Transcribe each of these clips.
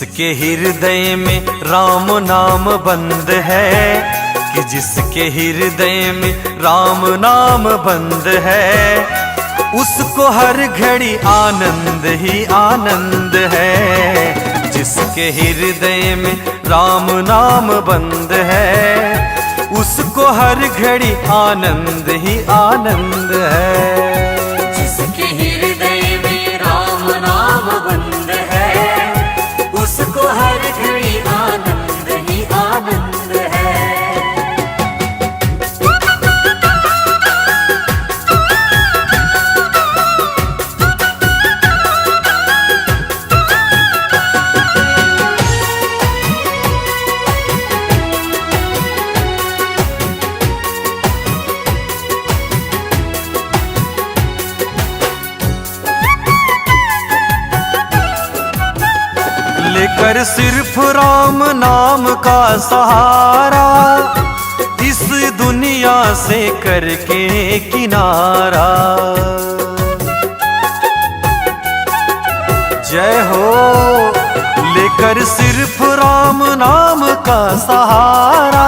जिसके हृदय में राम नाम बंद है, कि जिसके हृदय में राम नाम बंद है, उसको हर घड़ी आनंद ही आनंद है। जिसके हृदय में राम नाम बंद है, उसको हर घड़ी आनंद ही आनंद है। जिसके हृदय में राम नाम बंद है, उसको हर घड़ी आनंद ही आनंद है। लेकर सिर्फ राम नाम का सहारा, इस दुनिया से करके किनारा। जय हो। लेकर सिर्फ राम नाम का सहारा,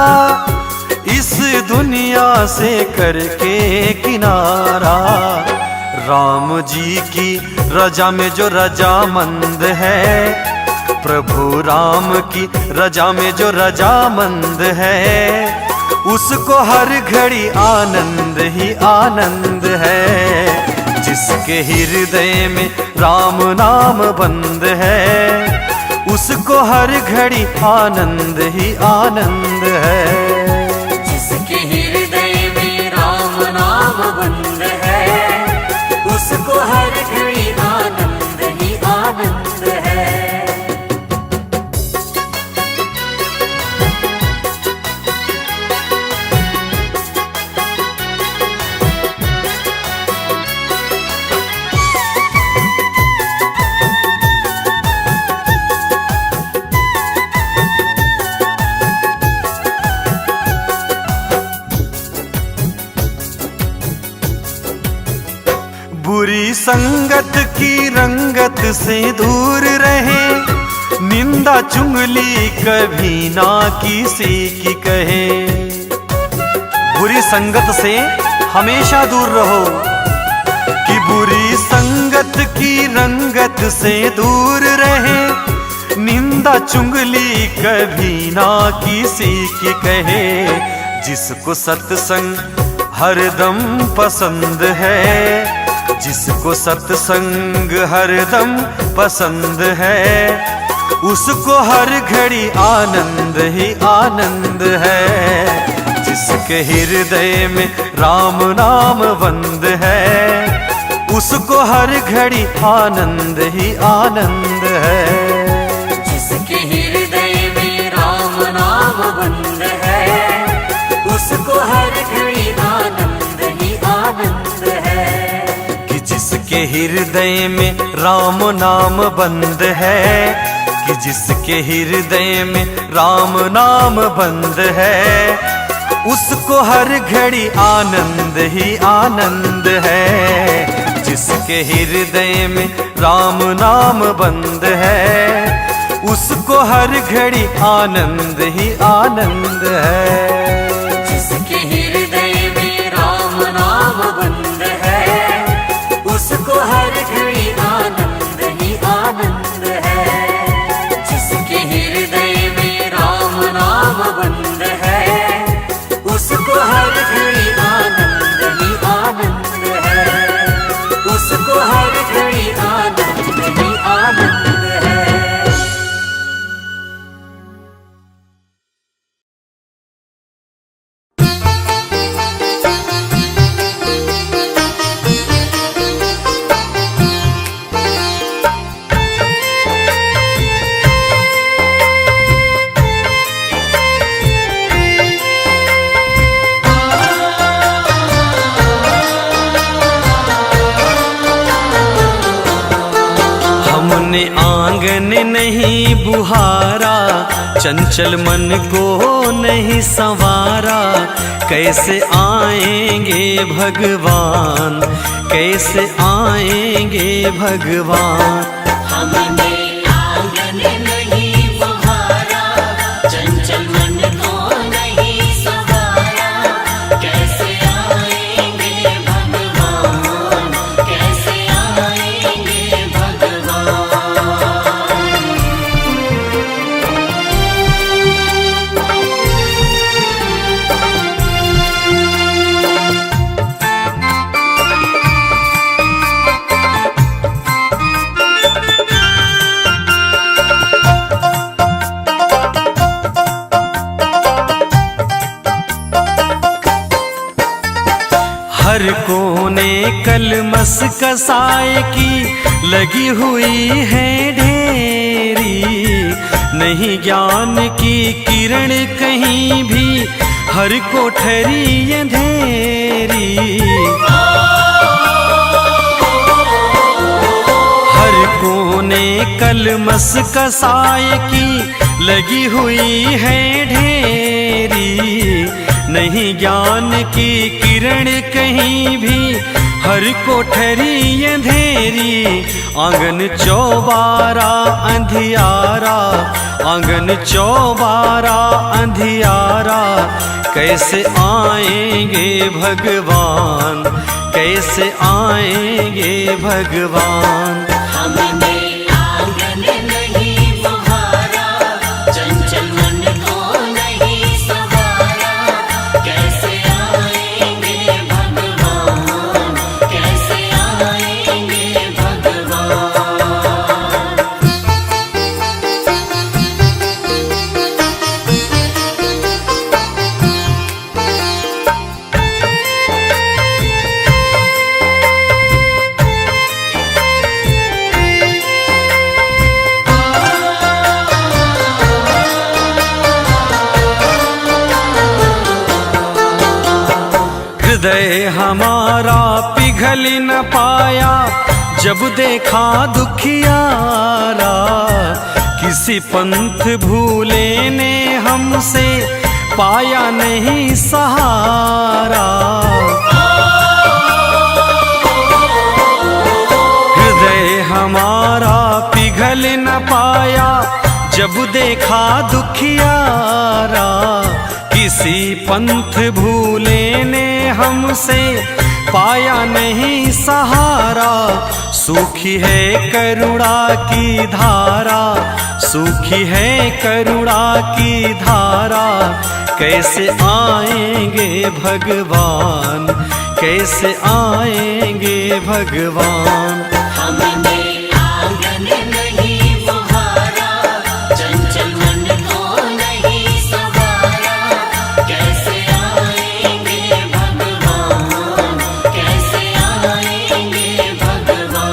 इस दुनिया से करके किनारा। राम जी की रजा में जो रजामंद है, प्रभु राम की रजा में जो रजामंद है, उसको हर घड़ी आनंद ही आनंद है। जिसके हृदय में राम नाम बंद है, उसको हर घड़ी आनंद ही आनंद है। जिसके हृदय में राम नाम बंद है, उसको हर घड़ी आनंद ही आनंद है। बुरी संगत की रंगत से दूर रहे, निंदा चुगली कभी ना किसी की कहे। बुरी संगत से हमेशा दूर रहो, कि बुरी संगत की रंगत से दूर रहे, निंदा चुगली कभी ना किसी की कहे। जिसको सत्संग हरदम पसंद है, जिसको सत्संग हरदम पसंद है, उसको हर घड़ी आनंद ही आनंद है। जिसके हृदय में राम नाम बंद है, उसको हर घड़ी आनंद ही आनंद है। जिसके हृदय में राम नाम बंद है, उसको हर घड़ी आनंद ही आनंद है। जिसके हृदय में राम नाम बंद है, कि जिसके हृदय में राम नाम बंद है, उसको हर घड़ी आनंद ही आनंद है। जिसके हृदय में राम नाम बंद है, उसको हर घड़ी आनंद ही आनंद है। जिसके हृदय में राम नाम बंद है, उसको हर घड़ी आनंद ही आनंद है। जिसके हृदय में राम नाम बंद है, उसको हर घड़ी आनंद ही आनंद है। उसको हर घड़ी आनंद ही आनंद है। आंगन नहीं बुहारा, चंचल मन को नहीं संवारा, कैसे आएंगे भगवान, कैसे आएंगे भगवान। हमने आंगन नहीं कोने कलमस कसाय की लगी हुई है ढेरी, नहीं ज्ञान की किरण कहीं भी, हर कोठरी अंधेरी। हर कोने कलमस कसाय की लगी हुई है ढेरी, नहीं ज्ञान की किरण कहीं भी, हर कोठरी अंधेरी। आंगन चौबारा अंधियारा, आंगन चौबारा अंधियारा, कैसे आएंगे भगवान, कैसे आएंगे भगवान। हमने आंगन नहीं बुहारा, चंचल मन को नहीं सवारा, कैसे आएंगे भगवान, कैसे आएंगे भगवान। हृदय हमारा पिघल न पाया जब देखा दुखियारा, किसी पंथ भूले ने हमसे पाया नहीं सहारा। हृदय हमारा पिघल न पाया जब देखा दुखियारा, किसी पंथ भूले ने हमसे पाया नहीं सहारा। सूखी है करुणा की धारा, सूखी है करुणा की धारा, कैसे आएंगे भगवान, कैसे आएंगे भगवान। हमने आंगन नहीं बुहारा, चंचल मन को नहीं सवारा, कैसे आएंगे भगवान, कैसे आएंगे भगवान।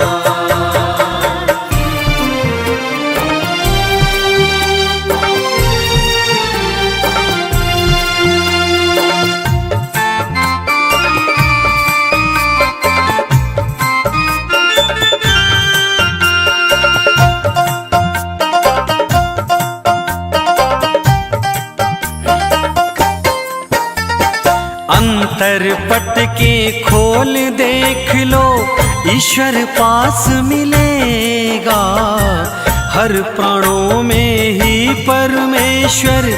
अंतर पट के खोल देख लो, ईश्वर पास मिलेगा, हर प्राणों में ही परमेश्वर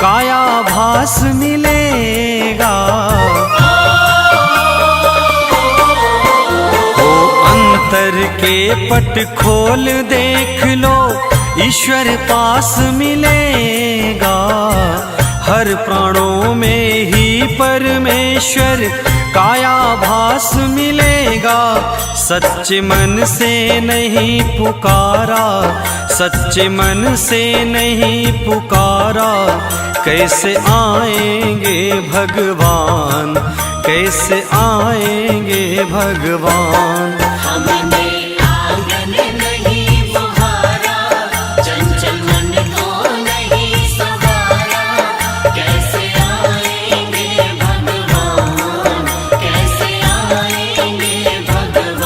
काया भास मिलेगा। ओ अंतर के पट खोल देख लो, ईश्वर पास मिलेगा, हर प्राणों में ही परमेश्वर काया भास मिलेगा। सच्चे मन से नहीं पुकारा, सच्चे मन से नहीं पुकारा, कैसे आएंगे भगवान, कैसे आएंगे भगवान। हमने आंगन नहीं बुहारा, चंचल मन को नहीं सवारा, कैसे आएंगे भगवान, कैसे आएंगे भगवान।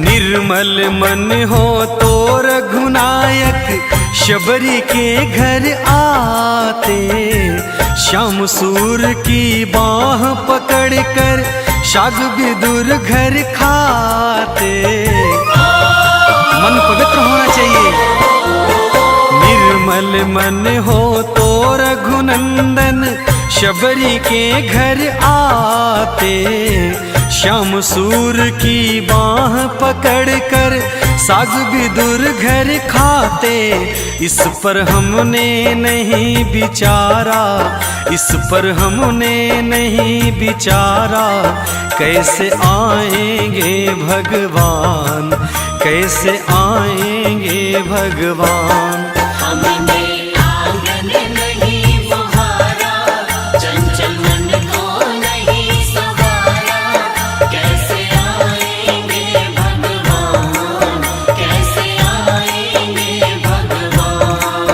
निर्मल मन हो तो रघुनायक शबरी के घर आते, श्याम सूर की बाह पकड़ कर शाग विदुर घर खाते। मन पवित्र होना चाहिए। निर्मल मन हो तो रघुनंदन शबरी के घर आते, श्याम सूर की बाह पकड़ कर साग भी दूर घर खाते, इस पर हमने नहीं विचारा, इस पर हमने नहीं विचारा। कैसे आएंगे भगवान, कैसे आएंगे भगवान। हमने आंगन नहीं बुहारा, चंचल मन को नहीं सवारा। कैसे आएंगे भगवान, कैसे आएंगे भगवान,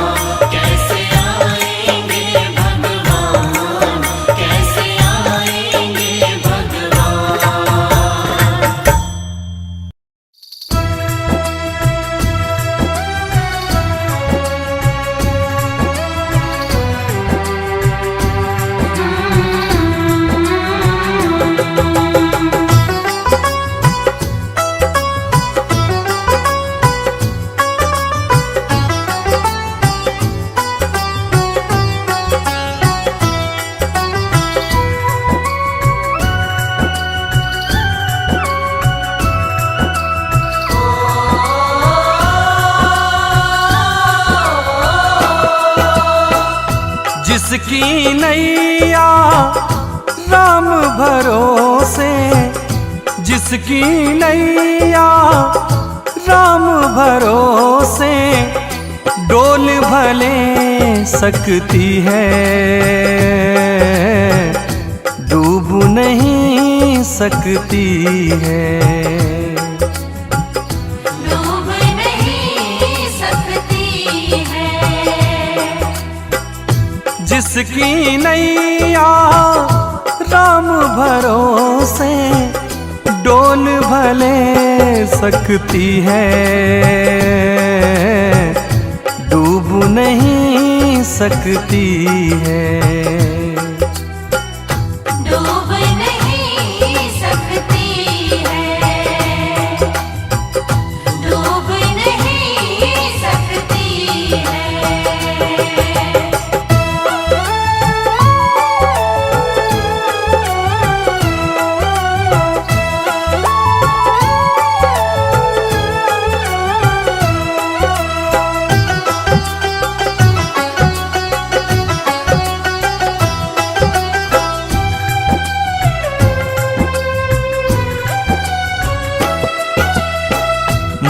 कैसे आएंगे भगवान, कैसे आएंगे भगवान। जिसकी नैया राम भरोसे, जिसकी नैया राम भरोसे, डोल भले सकती है, डूब नहीं सकती है। डूब नहीं सकती है। जिसकी नैया राम भरोसे, डोल भले सकती है, डूब नहीं सकती है। डूब नहीं सकती है, डूब नहीं सकती है।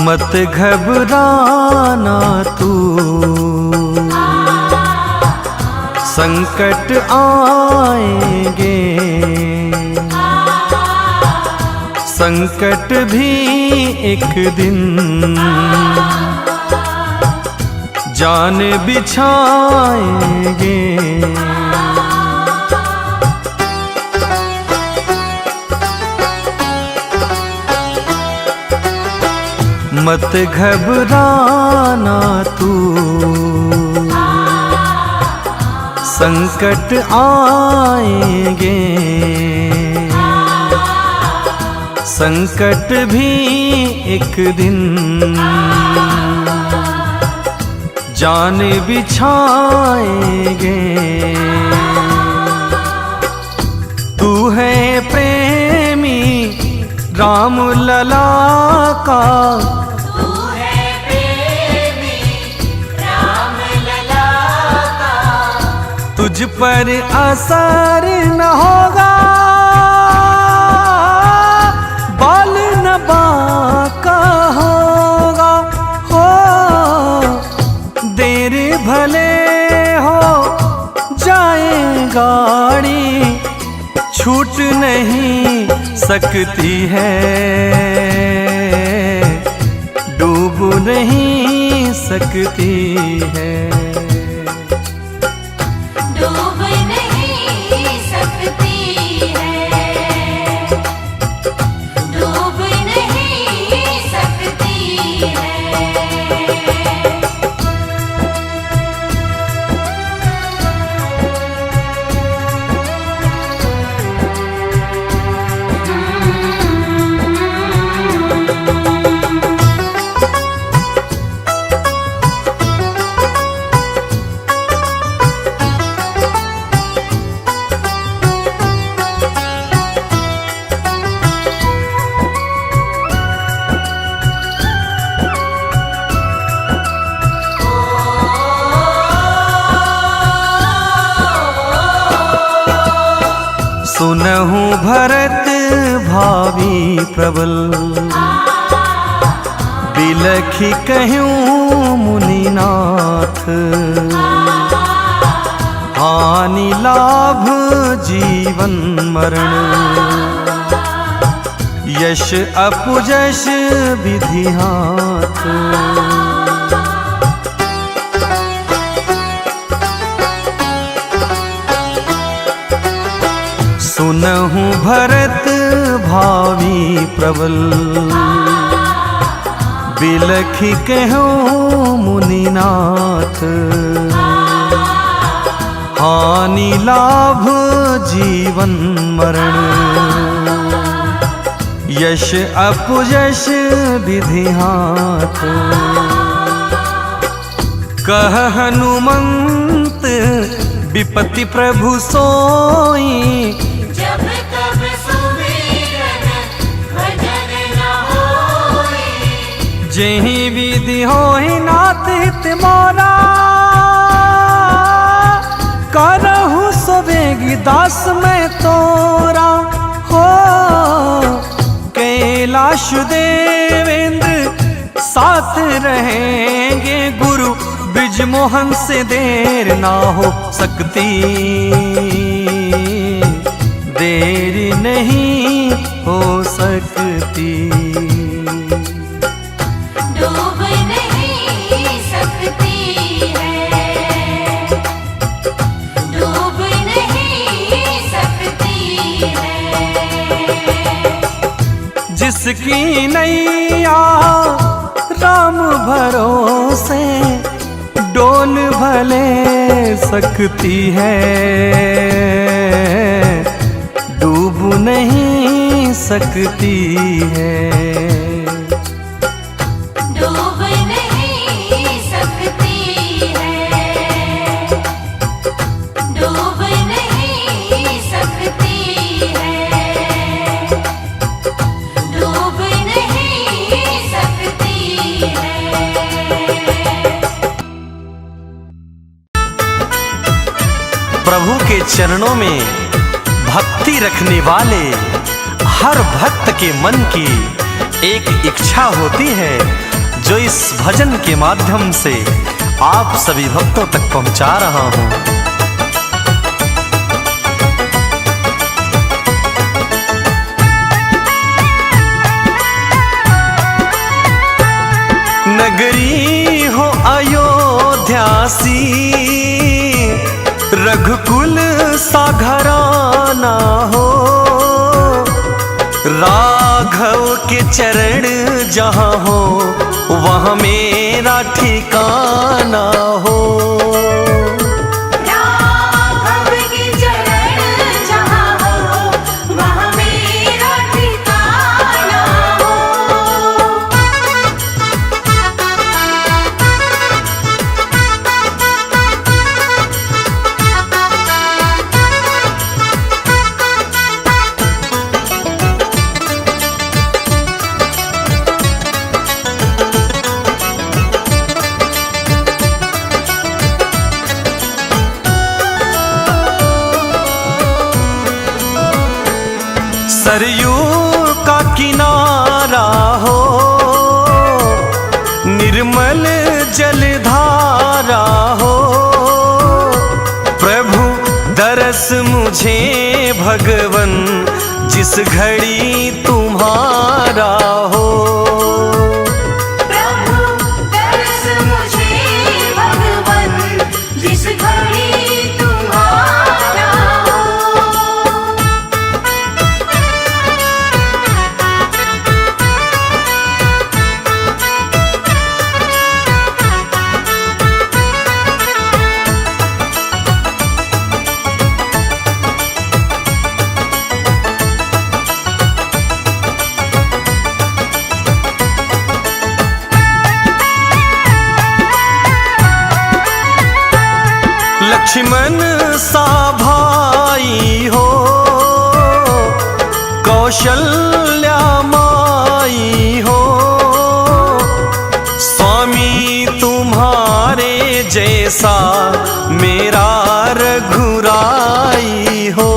मत घबराना तू, संकट आएंगे, संकट भी एक दिन जान बिछाएंगे। मत घबराना तू, संकट आएंगे, संकट भी एक दिन जान बिछाएंगे। तू है प्रेमी राम लला का, तुझ पर असर न होगा, बाल न बाका होगा। हो देर भले हो जाए गाड़ी, छूट नहीं सकती है, डूब नहीं सकती है। डूब नहीं सकती है, डूब नहीं सकती है। सुनहु भरत भावी प्रबल, बिलखी कहूँ मुनिनाथ। हानि लाभ जीवन मरण, यश अपजश विधि हाथ। सुनहु भरत भावी प्रबल, बिलखी कहूँ मुनिनाथ। हानि लाभ जीवन मरण, यश अपयश विधि हाथ। कह हनुमंत विपत्ति प्रभु सोई, जब तब सुमिरन भजन न होई। जेहि विधि होई नाथ हित मोरा, करहु सोबेगी दास में तोरा। हो कैलाश देवेंद्र साथ रहेंगे, गुरु ब्रिजमोहन से देर ना हो सकती। देर नहीं हो सकती, डूब नहीं सकती है, डूब नहीं सकती है। जिसकी नैया राम भरोसे, डोल भले सकती है। डूब नहीं सकती है, डूब नहीं सकती है, डूब नहीं सकती है, डूब नहीं सकती है। प्रभु के चरणों में भक्ति रखने वाले हर भक्त के मन की एक इच्छा होती है, जो इस भजन के माध्यम से आप सभी भक्तों तक पहुंचा रहा हूं। नगरी हो अयोध्यासी, रघुकुल सा घराना हो। राघव के चरण जहाँ हो, वहाँ मेरा ठिकाना हो। राघव के चरण जहाँ हो, वहाँ मेरा ठिकाना हो। सरयू का किनारा हो, निर्मल जलधारा हो। प्रभु दरस मुझे भगवन, जिस घड़ी तुम्हारा हो। प्रभु दरस मुझे भगवन, जिस घड़ी तुम्हारा हो। लक्ष्मण सा भाई हो, कौशल्या माई हो। स्वामी तुम्हारे जैसा मेरा रघुराई हो।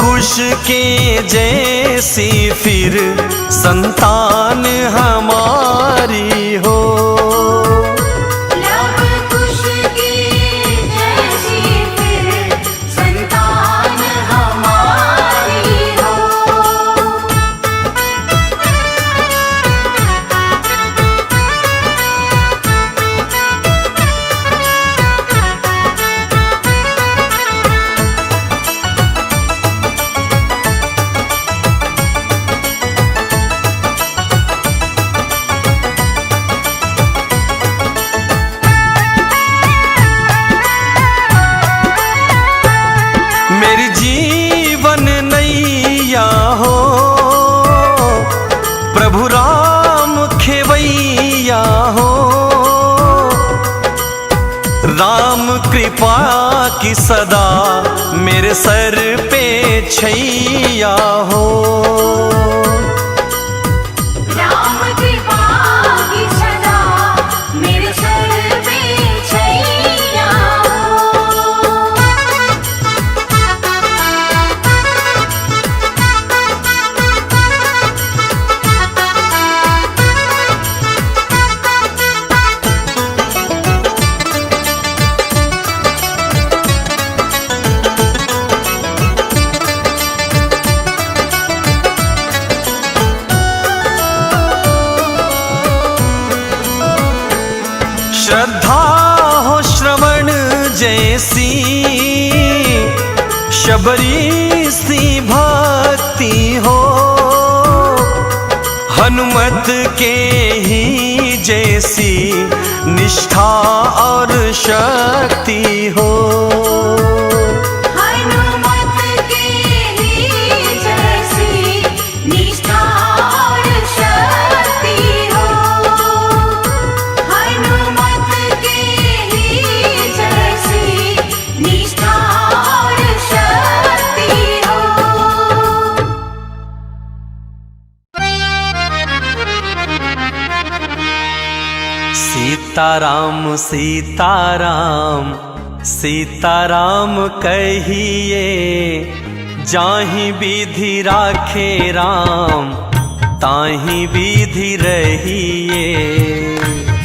कुश के जैसी फिर संतान हमारी हो। लव कुश की जैसी फिर संतान हमारी हो। मेरी जीवन नैया हो प्रभु राम खेवैया हो। राम कृपा की सदा मेरे सर पे छैया हो। राम कृपा की सदा मेरे सर पे छैया हो। श्रद्धा हो श्रवण जैसी शबरी सी भक्ति हो। हनुमत के ही जैसी निष्ठा और शक्ति हो। हनुमत के ही जैसी निष्ठा और शक्ति हो। हनुमत के ही जैसी निष्ठा और शक्ति हो। सीताराम सीताराम सीताराम कहिए, जाहि विधि राखे राम ताहि विधि रहिए।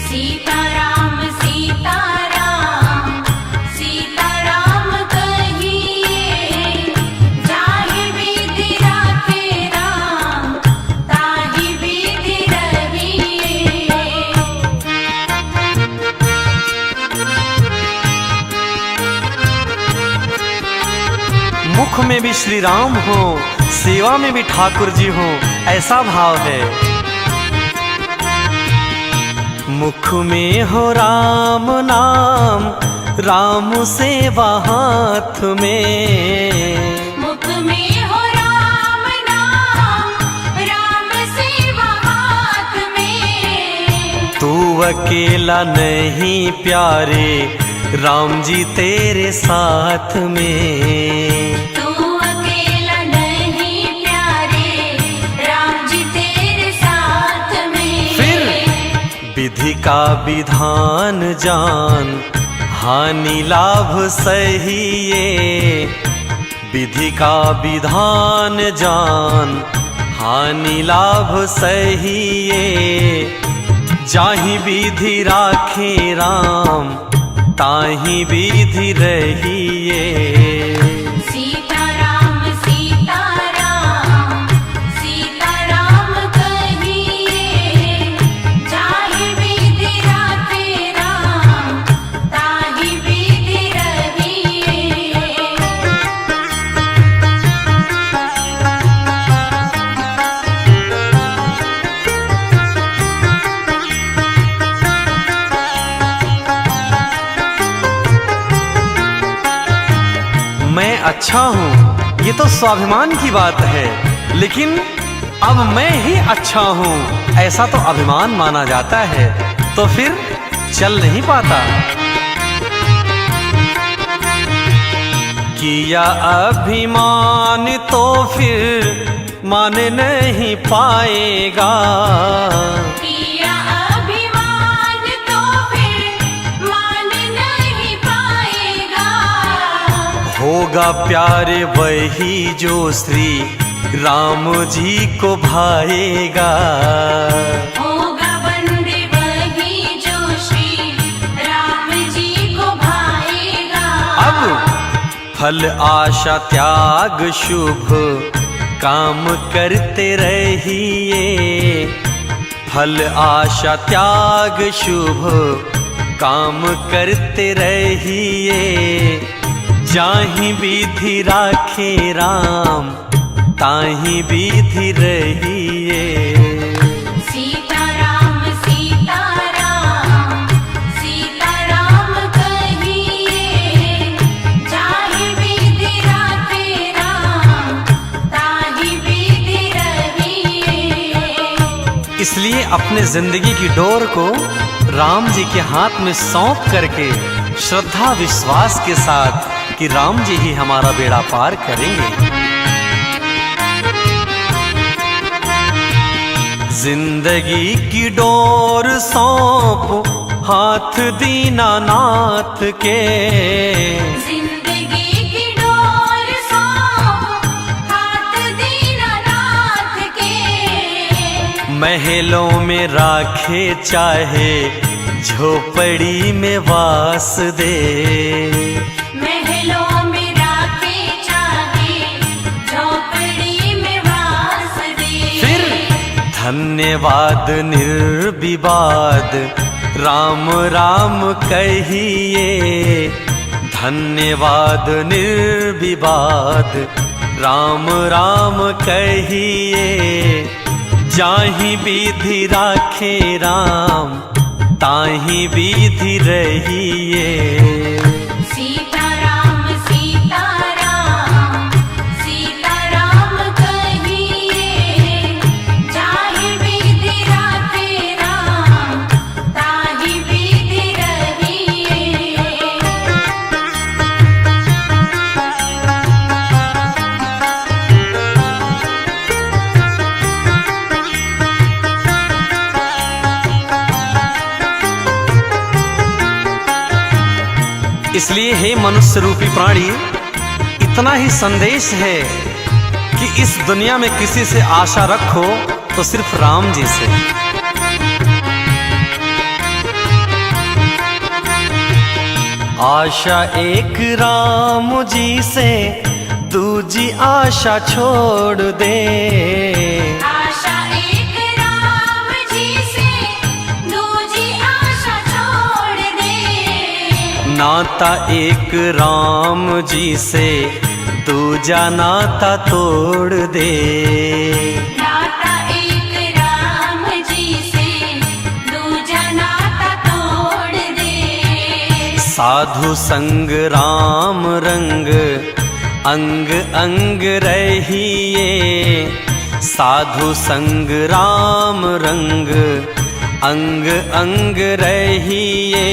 सीताराम सीताराम सीताराम कहिए, जाहि विधि राखे राम ताहि विधि रहिए। मुख में भी श्री राम हो, सेवा में भी ठाकुर जी हो, ऐसा भाव है। मुख में हो राम नाम, राम सेवा हाथ में। मुख में हो राम नाम, राम सेवा हाथ में। तू अकेला नहीं प्यारे, राम जी तेरे साथ में। तू अकेला नहीं प्यारे, राम जी तेरे साथ में। फिर विधि का विधान जान, हानि लाभ सहिए। विधि का विधान जान, हानि लाभ सहिए। जाहि विधि राखे राम ताहि विधि रहिए। सीताराम सीताराम सीताराम कहिए, जाहि विधि राखे राम ताहि विधि रहिए। मैं अच्छा हूँ ये तो स्वाभिमान की बात है, लेकिन अब मैं ही अच्छा हूँ ऐसा तो अभिमान माना जाता है, तो फिर चल नहीं पाता। किया अभिमान तो फिर मान नहीं पाएगा। किया अभिमान तो फिर मान नहीं पाएगा। हो होगा प्यारे वही जो श्री राम जी को भाएगा। होगा बंदे वही जो श्री राम जी को भाएगा। अब फल आशा त्याग शुभ काम करते रहिए। फल आशा त्याग शुभ काम करते रहिए। जाहि विधि राखे राम ताहि विधि रहिए। सीताराम सीताराम सीताराम कहिए। जाहि विधि राखे राम ताहि विधि रहिए। इसलिए अपने जिंदगी की डोर को राम जी के हाथ में सौंप करके श्रद्धा विश्वास के साथ कि राम जी ही हमारा बेड़ा पार करेंगे। जिंदगी की डोर सौंप हाथ दीनानाथ के। जिंदगी की डोर सौंप हाथ दीनानाथ के। महलों में राखे चाहे झोपड़ी में वास दे। महलों में राखे चाहे झोपड़ी में वास दे। फिर धन्यवाद निर्विवाद राम राम कहिए। धन्यवाद निर्विवाद राम राम कहिए। जाहि विधि राखे राम ताहि विधि रहिए। सीताराम सीताराम सीताराम कहिए। जाहि विधि राखे राम ताहि विधि रहिए। इसलिए हे मनुष्य रूपी प्राणी, इतना ही संदेश है कि इस दुनिया में किसी से आशा रखो तो सिर्फ राम जी से। आशा एक राम जी से दूजी आशा छोड़ दे। आशा एक राम जी से दूजी आशा छोड़ दे। नाता एक राम जी से दूजा नाता तोड़ दे। नाता एक राम जी से दूजा नाता तोड़ दे। साधु संग राम रंग अंग अंग रहिए। साधु संग राम रंग अंग अंग रहिए।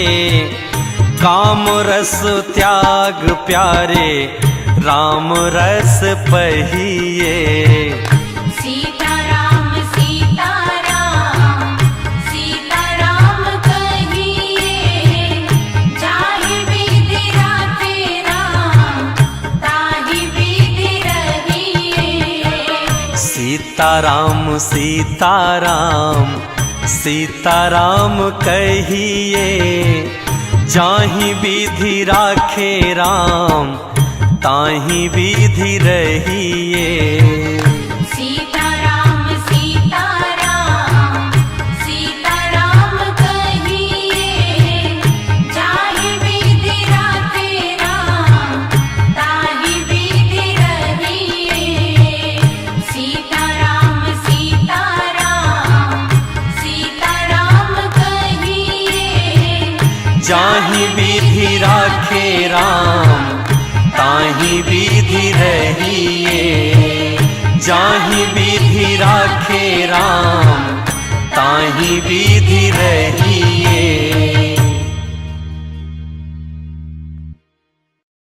काम रस त्याग प्यारे राम रस पहिए। सीताराम सीताराम सीताराम कहिए। जाहि विधि राखे राम ताहि विधि रहिए। सीताराम सीताराम सीताराम कहिए। जाहि विधि राखे राम ताहि विधि रहिए। सीताराम सीताराम सीताराम कहिए। जाहि विधि राखे राम ताहि विधि रहिए। सीताराम सीताराम सीताराम कहिए। जाहि विधि राखे राम ताहि विधि रहिए। जाहि विधि राखे राम ताहि विधि